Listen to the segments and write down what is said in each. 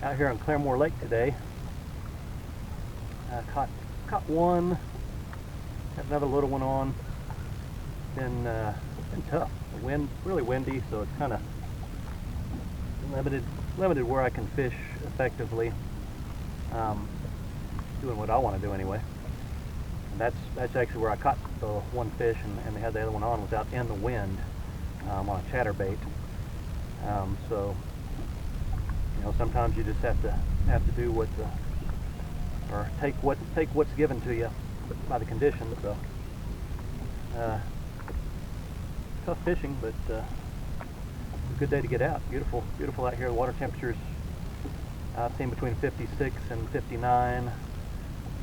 Out here on Claremore Lake today. Caught one, got another little one on. Been tough. The wind really windy, so it's kind of limited where I can fish effectively. Doing what I want to do anyway. And that's actually where I caught the one fish, and they had the other one on, was out in the wind on a chatterbait. So you know, sometimes you just have to do what or take what's given to you by the conditions. So tough fishing, but a good day to get out. Beautiful out here. The water temperatures I've seen between 56 and 59.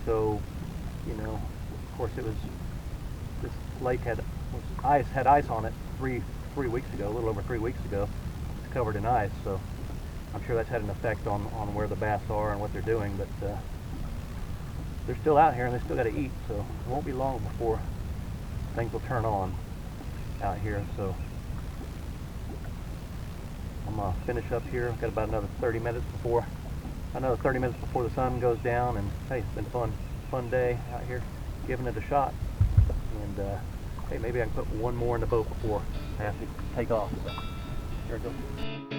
So you know, of course, this lake had ice on it three weeks ago, a little over 3 weeks ago. It's covered in ice, so I'm sure that's had an effect on where the bass are and what they're doing, but they're still out here and they still got to eat, so it won't be long before things will turn on out here. So I'm gonna finish up here. I've got about another 30 minutes before the sun goes down, and hey, it's been fun day out here giving it a shot, and hey, maybe I can put one more in the boat before I have to take off. So here we go.